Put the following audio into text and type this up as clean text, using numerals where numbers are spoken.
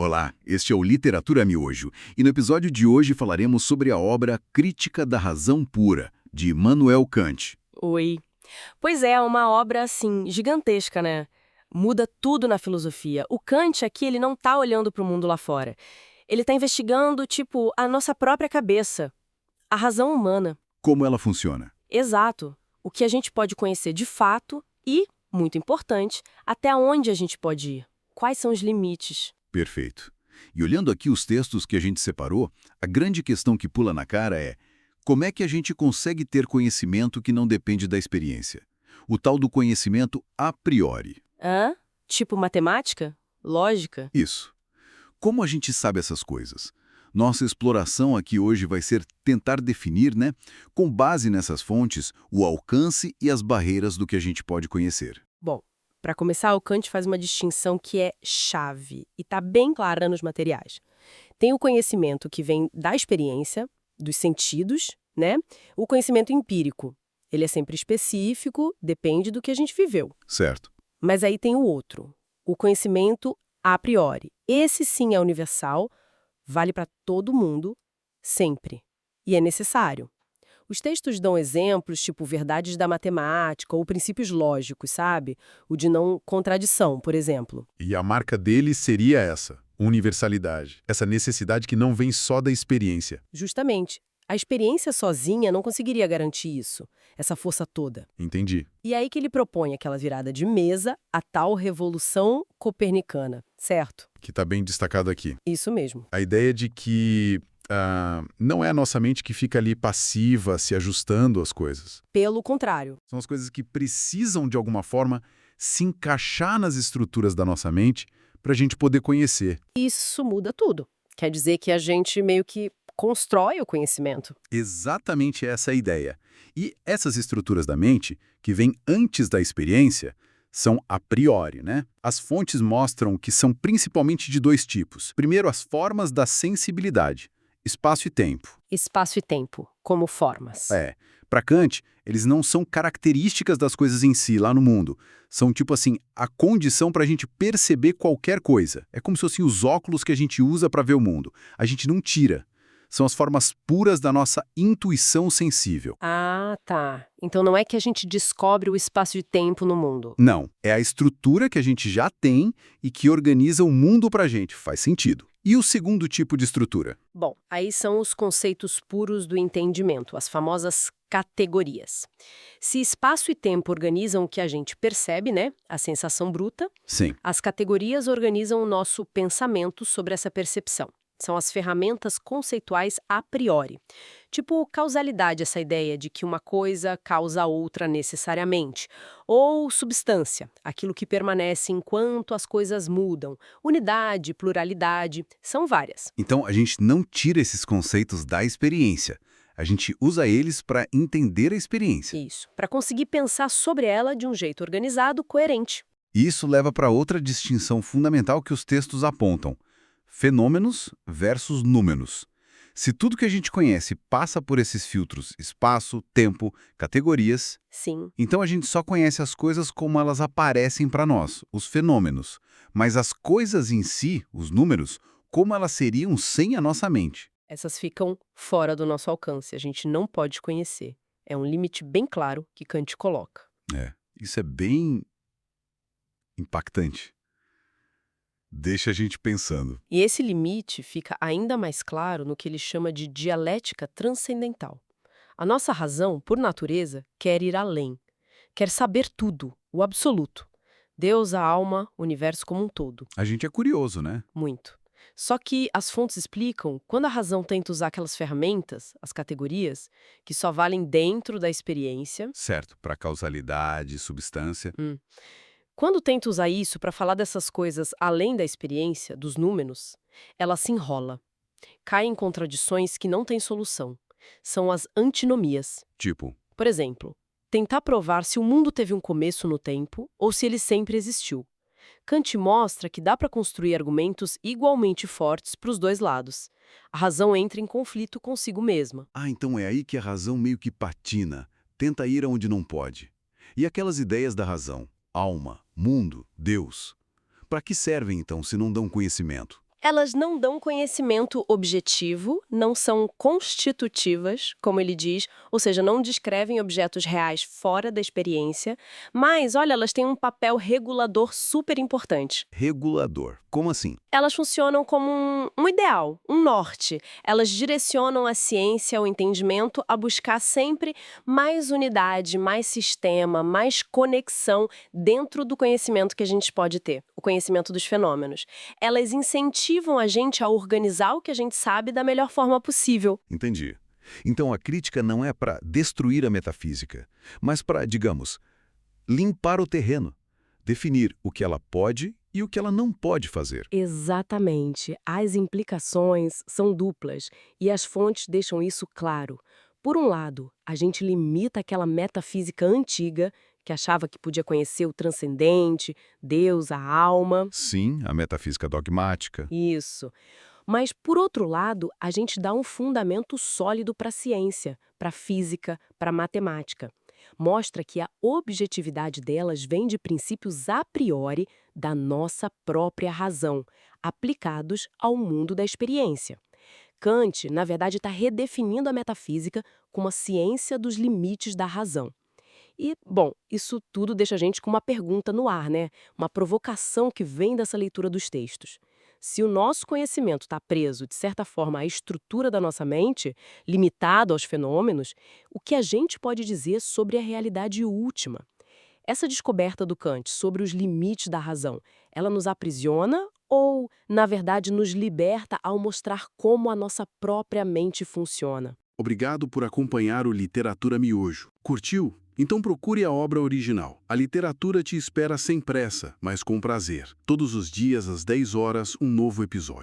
Olá, este é o Literatura Miojo, e no episódio de hoje falaremos sobre a obra Crítica da Razão Pura, de Immanuel Kant. Oi. Pois é, uma obra, assim, gigantesca, né? Muda tudo na filosofia. O Kant aqui, ele não tá olhando para o mundo lá fora. Ele tá investigando, tipo, a nossa própria cabeça, a razão humana. Como ela funciona? Exato. O que a gente pode conhecer de fato e, muito importante, até onde a gente pode ir. Quais são os limites? Perfeito. E olhando aqui os textos que a gente separou, a grande questão que pula na cara é: como é que a gente consegue ter conhecimento que não depende da experiência? O tal do conhecimento a priori. Hã? Tipo matemática? Lógica? Isso. Como a gente sabe essas coisas? Nossa exploração aqui hoje vai ser tentar definir, com base nessas fontes, o alcance e as barreiras do que a gente pode conhecer. Bom, para começar, o Kant faz uma distinção que é chave e está bem clara nos materiais. Tem o conhecimento que vem da experiência, dos sentidos, né? O conhecimento empírico. Ele é sempre específico, depende do que a gente viveu. Certo. Mas aí tem o outro, o conhecimento a priori. Esse sim é universal, vale para todo mundo, sempre. E é necessário. Os textos dão exemplos, tipo verdades da matemática ou princípios lógicos, sabe? O de não contradição, por exemplo. E a marca dele seria essa, universalidade. Essa necessidade que não vem só da experiência. Justamente. A experiência sozinha não conseguiria garantir isso, essa força toda. Entendi. E aí que ele propõe aquela virada de mesa, a tal revolução copernicana, certo? Que está bem destacado aqui. Isso mesmo. A ideia de que não é a nossa mente que fica ali passiva, se ajustando às coisas. Pelo contrário. São as coisas que precisam, de alguma forma, se encaixar nas estruturas da nossa mente para a gente poder conhecer. Isso muda tudo. Quer dizer que a gente meio que constrói o conhecimento. Exatamente essa é a ideia. E essas estruturas da mente, que vêm antes da experiência, são a priori, As fontes mostram que são principalmente de dois tipos. Primeiro, as formas da sensibilidade, espaço e tempo. Espaço e tempo, como formas. Para Kant, eles não são características das coisas em si, lá no mundo. São, tipo assim, a condição para a gente perceber qualquer coisa. É como se fossem os óculos que a gente usa para ver o mundo. A gente não tira. São as formas puras da nossa intuição sensível. Ah, tá. Então não é que a gente descobre o espaço de tempo no mundo. Não, é a estrutura que a gente já tem e que organiza o mundo pra gente. Faz sentido. E o segundo tipo de estrutura? Bom, aí são os conceitos puros do entendimento, as famosas categorias. Se espaço e tempo organizam o que a gente percebe, a sensação bruta, Sim. as categorias organizam o nosso pensamento sobre essa percepção. São as ferramentas conceituais a priori. Tipo causalidade, essa ideia de que uma coisa causa a outra necessariamente. Ou substância, aquilo que permanece enquanto as coisas mudam. Unidade, pluralidade, são várias. Então, a gente não tira esses conceitos da experiência. A gente usa eles para entender a experiência. Isso, para conseguir pensar sobre ela de um jeito organizado, coerente. E isso leva para outra distinção fundamental que os textos apontam: fenômenos versus números. Se tudo que a gente conhece passa por esses filtros, espaço, tempo, categorias, Sim. então a gente só conhece as coisas como elas aparecem para nós, os fenômenos. Mas as coisas em si, os números, como elas seriam sem a nossa mente. Essas ficam fora do nosso alcance, a gente não pode conhecer. É um limite bem claro que Kant coloca. Isso é bem impactante. Deixa a gente pensando. E esse limite fica ainda mais claro no que ele chama de dialética transcendental. A nossa razão, por natureza, quer ir além. Quer saber tudo, o absoluto. Deus, a alma, o universo como um todo. A gente é curioso, Muito. Só que as fontes explicam, quando a razão tenta usar aquelas ferramentas, as categorias, que só valem dentro da experiência, Certo, para causalidade, substância. quando tenta usar isso para falar dessas coisas além da experiência, dos números, ela se enrola. Cai em contradições que não têm solução. São as antinomias. Tipo, Por exemplo, tentar provar se o mundo teve um começo no tempo ou se ele sempre existiu. Kant mostra que dá para construir argumentos igualmente fortes para os dois lados. A razão entra em conflito consigo mesma. então é aí que a razão meio que patina, tenta ir aonde não pode. E aquelas ideias da razão, alma, mundo, Deus, para que servem então se não dão conhecimento? Elas não dão conhecimento objetivo, não são constitutivas, como ele diz, ou seja, não descrevem objetos reais fora da experiência, mas, olha, elas têm um papel regulador super importante. Regulador. Como assim? Elas funcionam como um ideal, um norte. Elas direcionam a ciência, o entendimento, a buscar sempre mais unidade, mais sistema, mais conexão dentro do conhecimento que a gente pode ter, o conhecimento dos fenômenos. Elas incentivam a gente a organizar o que a gente sabe da melhor forma possível. Entendi. Então a crítica não é para destruir a metafísica, mas para, digamos, limpar o terreno, definir o que ela pode e o que ela não pode fazer. Exatamente. As implicações são duplas e as fontes deixam isso claro. Por um lado, a gente limita aquela metafísica antiga que achava que podia conhecer o transcendente, Deus, a alma. Sim, a metafísica dogmática. Isso. Mas, por outro lado, a gente dá um fundamento sólido para a ciência, para a física, para a matemática. Mostra que a objetividade delas vem de princípios a priori da nossa própria razão, aplicados ao mundo da experiência. Kant, na verdade, está redefinindo a metafísica como a ciência dos limites da razão. E, bom, isso tudo deixa a gente com uma pergunta no ar, né? Uma provocação que vem dessa leitura dos textos. Se o nosso conhecimento está preso, de certa forma, à estrutura da nossa mente, limitado aos fenômenos, o que a gente pode dizer sobre a realidade última? Essa descoberta do Kant sobre os limites da razão, ela nos aprisiona ou, na verdade, nos liberta ao mostrar como a nossa própria mente funciona? Obrigado por acompanhar o Literatura Miojo. Curtiu? Então procure a obra original. A literatura te espera sem pressa, mas com prazer. Todos os dias às 10 horas, um novo episódio.